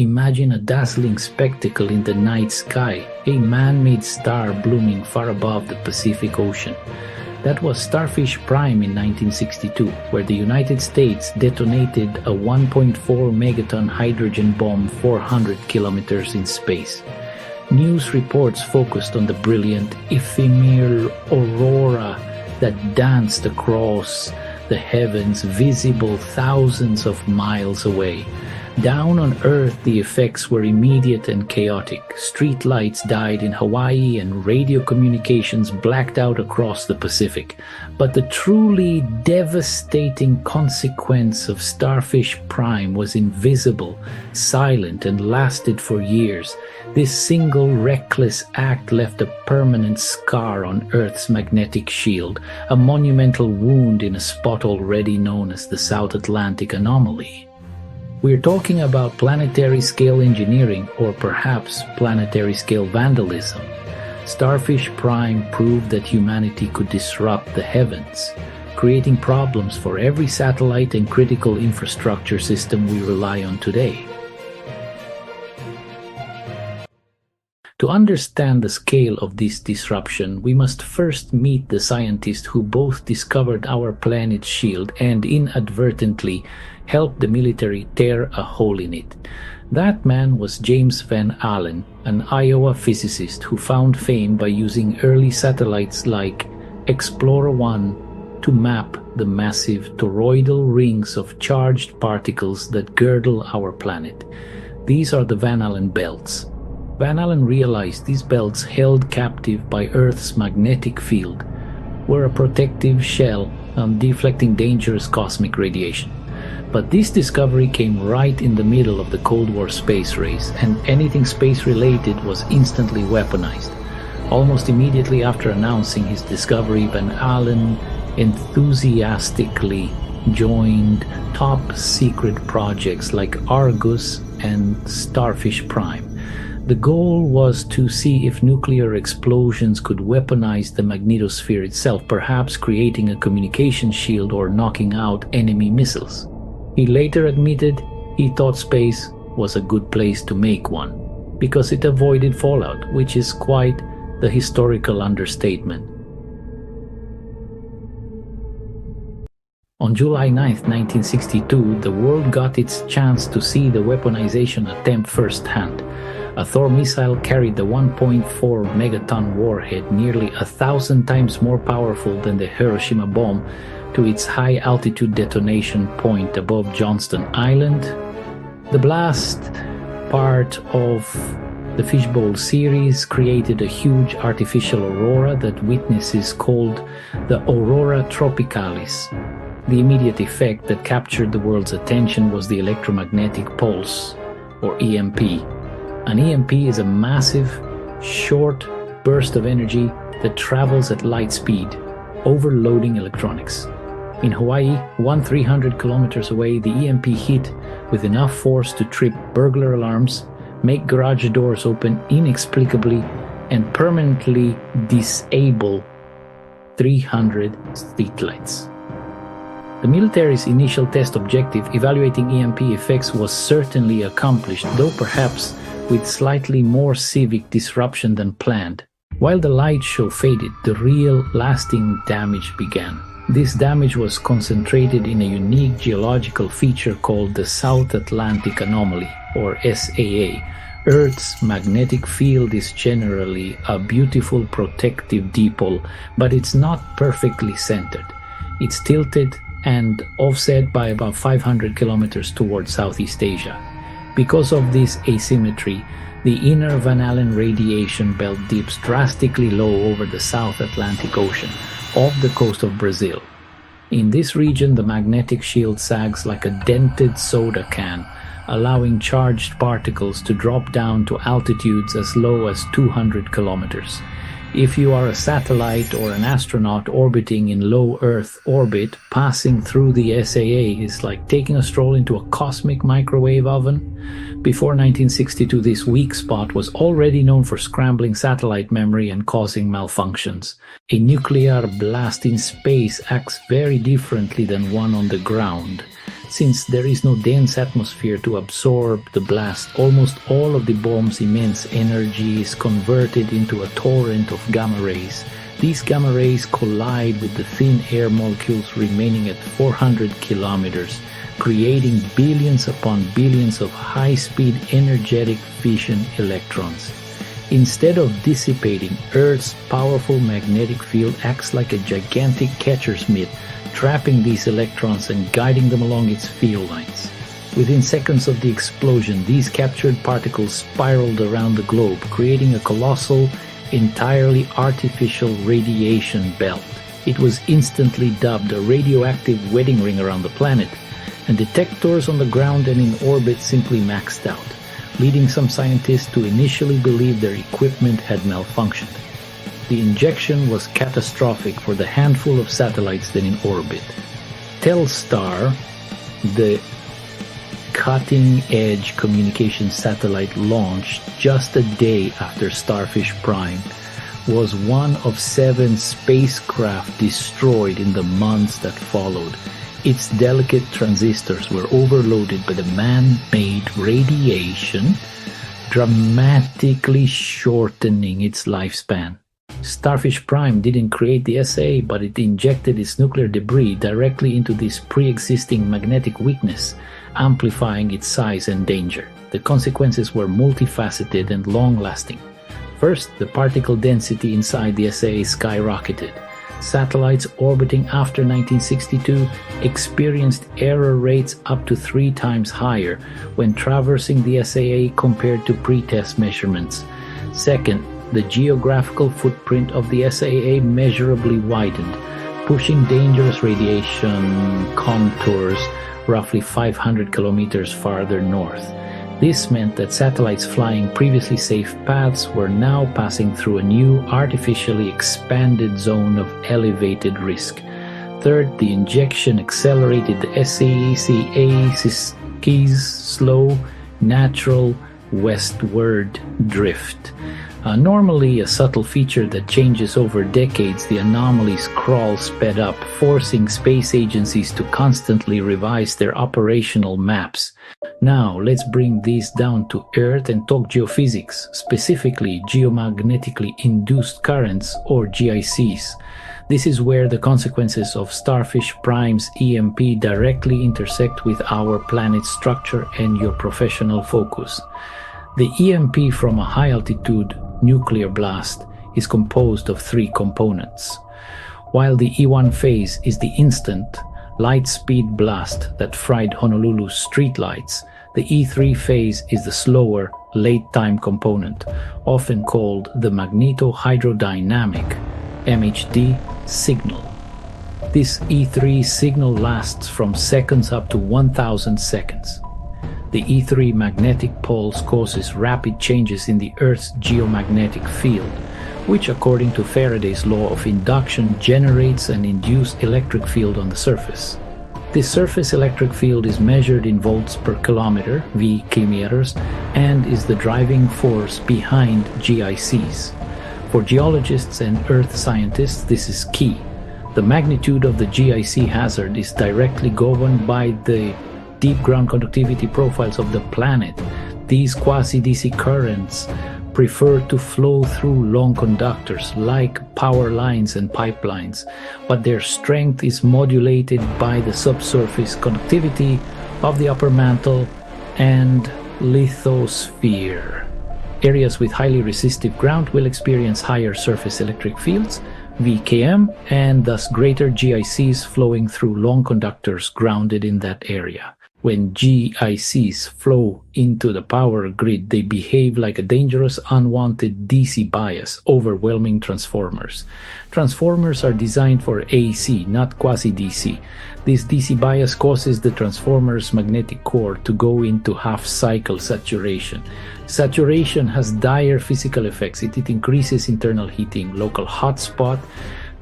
Imagine a dazzling spectacle in the night sky, a man-made star blooming far above the Pacific Ocean. That was Starfish Prime in 1962, where the United States detonated a 1.4 megaton hydrogen bomb 400 kilometers in space. News reports focused on the brilliant, ephemeral aurora that danced across the heavens, visible thousands of miles away. Down on Earth, the effects were immediate and chaotic. Street lights died in Hawaii and radio communications blacked out across the Pacific. But the truly devastating consequence of Starfish Prime was invisible, silent, and lasted for years. This single reckless act left a permanent scar on Earth's magnetic shield, a monumental wound in a spot already known as the South Atlantic Anomaly. We're talking about planetary-scale engineering, or perhaps planetary-scale vandalism. Starfish Prime proved that humanity could disrupt the heavens, creating problems for every satellite and critical infrastructure system we rely on today. To understand the scale of this disruption, we must first meet the scientist who both discovered our planet's shield and inadvertently helped the military tear a hole in it. That man was James Van Allen, an Iowa physicist who found fame by using early satellites like Explorer-1 to map the massive toroidal rings of charged particles that girdle our planet. These are the Van Allen belts. Van Allen realized these belts, held captive by Earth's magnetic field, were a protective shell deflecting dangerous cosmic radiation. But this discovery came right in the middle of the Cold War space race, and anything space-related was instantly weaponized. Almost immediately after announcing his discovery, Van Allen enthusiastically joined top-secret projects like Argus and Starfish Prime. The goal was to see if nuclear explosions could weaponize the magnetosphere itself, perhaps creating a communication shield or knocking out enemy missiles. He later admitted he thought space was a good place to make one, because it avoided fallout, which is quite the historical understatement. On July 9, 1962, the world got its chance to see the weaponization attempt firsthand. A Thor missile carried the 1.4 megaton warhead, nearly 1,000 times more powerful than the Hiroshima bomb, to its high-altitude detonation point above Johnston Island. The blast, part of the Fishbowl series, created a huge artificial aurora that witnesses called the Aurora Tropicalis. The immediate effect that captured the world's attention was the electromagnetic pulse, or EMP. An EMP is a massive, short burst of energy that travels at light speed, overloading electronics. In Hawaii, 300 kilometers away, the EMP hit with enough force to trip burglar alarms, make garage doors open inexplicably, and permanently disable 300 streetlights. The military's initial test objective, evaluating EMP effects, was certainly accomplished, though perhaps with slightly more civic disruption than planned. While the light show faded, the real lasting damage began. This damage was concentrated in a unique geological feature called the South Atlantic Anomaly, or SAA. Earth's magnetic field is generally a beautiful protective dipole, but it's not perfectly centered. It's tilted and offset by about 500 kilometers towards Southeast Asia. Because of this asymmetry, the inner Van Allen radiation belt dips drastically low over the South Atlantic Ocean, off the coast of Brazil. In this region, the magnetic shield sags like a dented soda can, allowing charged particles to drop down to altitudes as low as 200 kilometers. If you are a satellite or an astronaut orbiting in low Earth orbit, passing through the SAA is like taking a stroll into a cosmic microwave oven. Before 1962, this weak spot was already known for scrambling satellite memory and causing malfunctions. A nuclear blast in space acts very differently than one on the ground. Since there is no dense atmosphere to absorb the blast, almost all of the bomb's immense energy is converted into a torrent of gamma rays. These gamma rays collide with the thin air molecules remaining at 400 kilometers, creating billions upon billions of high-speed energetic fission electrons. Instead of dissipating, Earth's powerful magnetic field acts like a gigantic catcher's mitt, trapping these electrons and guiding them along its field lines. Within seconds of the explosion, these captured particles spiraled around the globe, creating a colossal, entirely artificial radiation belt. It was instantly dubbed a radioactive wedding ring around the planet, and detectors on the ground and in orbit simply maxed out, leading some scientists to initially believe their equipment had malfunctioned. The injection was catastrophic for the handful of satellites then in orbit. Telstar, the cutting-edge communication satellite launched just a day after Starfish Prime, was one of 7 spacecraft destroyed in the months that followed. Its delicate transistors were overloaded by the man-made radiation, dramatically shortening its lifespan. Starfish Prime didn't create the SA, but it injected its nuclear debris directly into this pre-existing magnetic weakness, amplifying its size and danger. The consequences were multifaceted and long-lasting. First, the particle density inside the SA skyrocketed. Satellites orbiting after 1962 experienced error rates up to 3 times higher when traversing the SAA compared to pre-test measurements. Second, the geographical footprint of the SAA measurably widened, pushing dangerous radiation contours roughly 500 kilometers farther north. This meant that satellites flying previously safe paths were now passing through a new, artificially expanded zone of elevated risk. Third, the injection accelerated the SACA's slow, natural westward drift. Normally a subtle feature that changes over decades, the anomaly's crawl sped up, forcing space agencies to constantly revise their operational maps. Now, let's bring these down to Earth and talk geophysics, specifically Geomagnetically Induced Currents, or GICs. This is where the consequences of Starfish Prime's EMP directly intersect with our planet's structure and your professional focus. The EMP from a high-altitude nuclear blast is composed of 3 components. While the E1 phase is the instant, light-speed blast that fried Honolulu's streetlights, the E3 phase is the slower, late-time component, often called the magnetohydrodynamic (MHD) signal. This E3 signal lasts from seconds up to 1,000 seconds. The E3 magnetic pulse causes rapid changes in the Earth's geomagnetic field, which, according to Faraday's law of induction, generates an induced electric field on the surface. This surface electric field is measured in volts per kilometer, V km, and is the driving force behind GICs. For geologists and Earth scientists, this is key. The magnitude of the GIC hazard is directly governed by the deep ground conductivity profiles of the planet. These quasi-DC currents prefer to flow through long conductors like power lines and pipelines, but their strength is modulated by the subsurface conductivity of the upper mantle and lithosphere. Areas with highly resistive ground will experience higher surface electric fields, VKM, and thus greater GICs flowing through long conductors grounded in that area. When GICs flow into the power grid, they behave like a dangerous, unwanted DC bias, overwhelming transformers. Transformers are designed for AC, not quasi-DC. This DC bias causes the transformer's magnetic core to go into half-cycle saturation. Saturation has dire physical effects. It increases internal heating, local hotspot,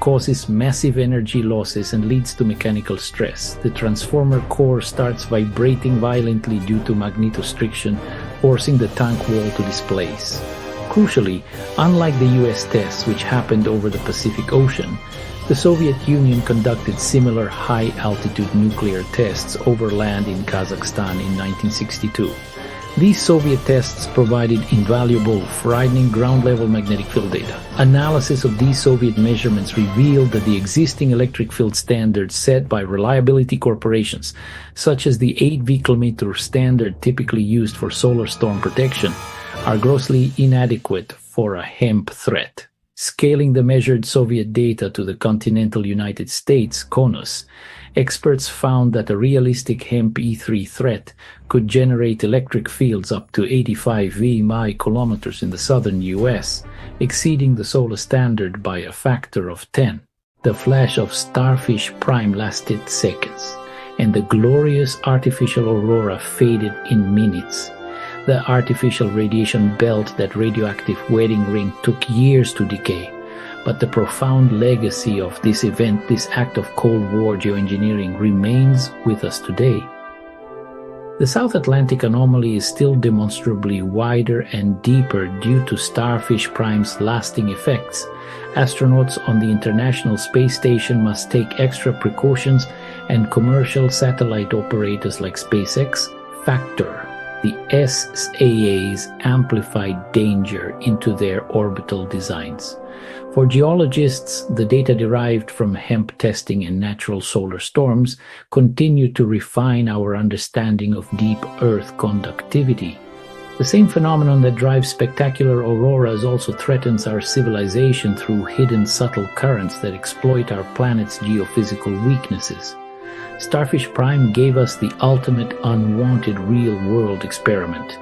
causes massive energy losses, and leads to mechanical stress. The transformer core starts vibrating violently due to magnetostriction, forcing the tank wall to displace. Crucially, unlike the US tests, which happened over the Pacific Ocean, The Soviet Union conducted similar high-altitude nuclear tests over land in Kazakhstan in 1962. These Soviet tests provided invaluable, frightening ground-level magnetic field data. Analysis of these Soviet measurements revealed that the existing electric field standards set by reliability corporations, such as the 8 V-kilometer standard typically used for solar storm protection, are grossly inadequate for a HEMP threat. Scaling the measured Soviet data to the continental United States, CONUS, experts found that a realistic HEMP E3 threat could generate electric fields up to 85 VMI kilometers in the southern US, exceeding the solar standard by a factor of 10. The flash of Starfish prime lasted seconds, and the glorious artificial aurora faded in minutes. The artificial radiation belt, that radioactive wedding ring, took years to decay. But the profound legacy of this event, this act of Cold War geoengineering, remains with us today. The South Atlantic Anomaly is still demonstrably wider and deeper due to Starfish Prime's lasting effects. Astronauts on the International Space Station must take extra precautions, and commercial satellite operators like SpaceX factor the SAA's amplified danger into their orbital designs. For geologists, the data derived from HEMP testing and natural solar storms continue to refine our understanding of deep Earth conductivity. The same phenomenon that drives spectacular auroras also threatens our civilization through hidden subtle currents that exploit our planet's geophysical weaknesses. Starfish Prime gave us the ultimate unwanted real-world experiment,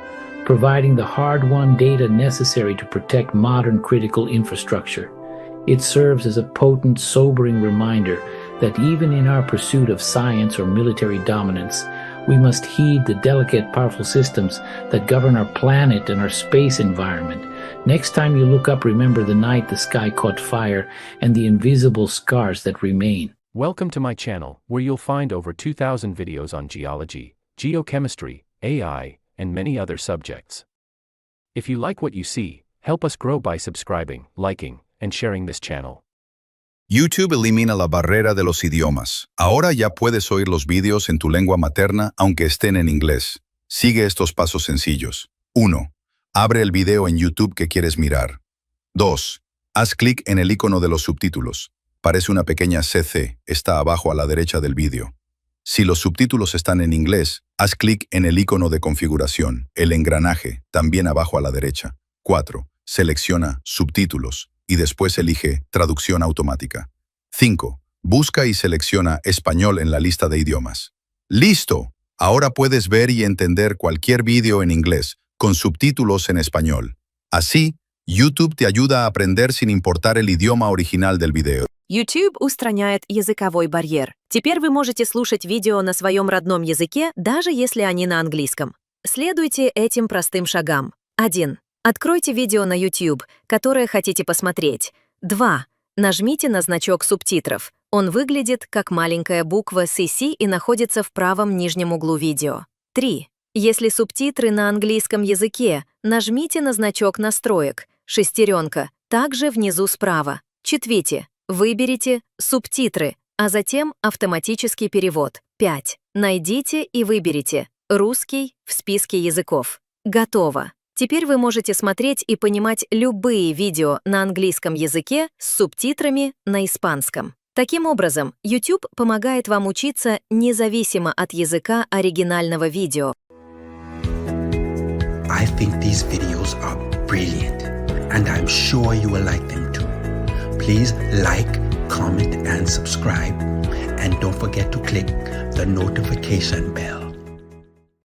providing the hard-won data necessary to protect modern critical infrastructure. It serves as a potent, sobering reminder that even in our pursuit of science or military dominance, we must heed the delicate, powerful systems that govern our planet and our space environment. Next time you look up, remember the night the sky caught fire and the invisible scars that remain. Welcome to my channel, where you'll find over 2,000 videos on geology, geochemistry, AI, and many other subjects. If you like what you see, help us grow by subscribing, liking, and sharing this channel. YouTube elimina la barrera de los idiomas. Ahora ya puedes oír los vídeos en tu lengua materna aunque estén en inglés. Sigue estos pasos sencillos. 1. Abre el video en YouTube que quieres mirar. 2. Haz clic en el icono de los subtítulos. Parece una pequeña CC, está abajo a la derecha del vídeo. Si los subtítulos están en inglés, haz clic en el icono de configuración, el engranaje, también abajo a la derecha. 4. Selecciona subtítulos y después elige traducción automática. 5. Busca y selecciona español en la lista de idiomas. ¡Listo! Ahora puedes ver y entender cualquier vídeo en inglés con subtítulos en español. Así, YouTube te ayuda a aprender sin importar el idioma original del video. YouTube устраняет языковой барьер. Теперь вы можете слушать видео на своем родном языке, даже если они на английском. Следуйте этим простым шагам. 1. Откройте видео на YouTube, которое хотите посмотреть. 2. Нажмите на значок субтитров. Он выглядит как маленькая буква CC и находится в правом нижнем углу видео. 3. Если субтитры на английском языке, нажмите на значок настроек, шестеренка, также внизу справа. 4. Выберите «Субтитры», а затем «Автоматический перевод». 5. Найдите и выберите «Русский» в списке языков. Готово. Теперь вы можете смотреть и понимать любые видео на английском языке с субтитрами на испанском. Таким образом, YouTube помогает вам учиться независимо от языка оригинального видео. I think these videos are brilliant, and I'm sure you will like them too. Please like, comment, and subscribe, and don't forget to click the notification bell.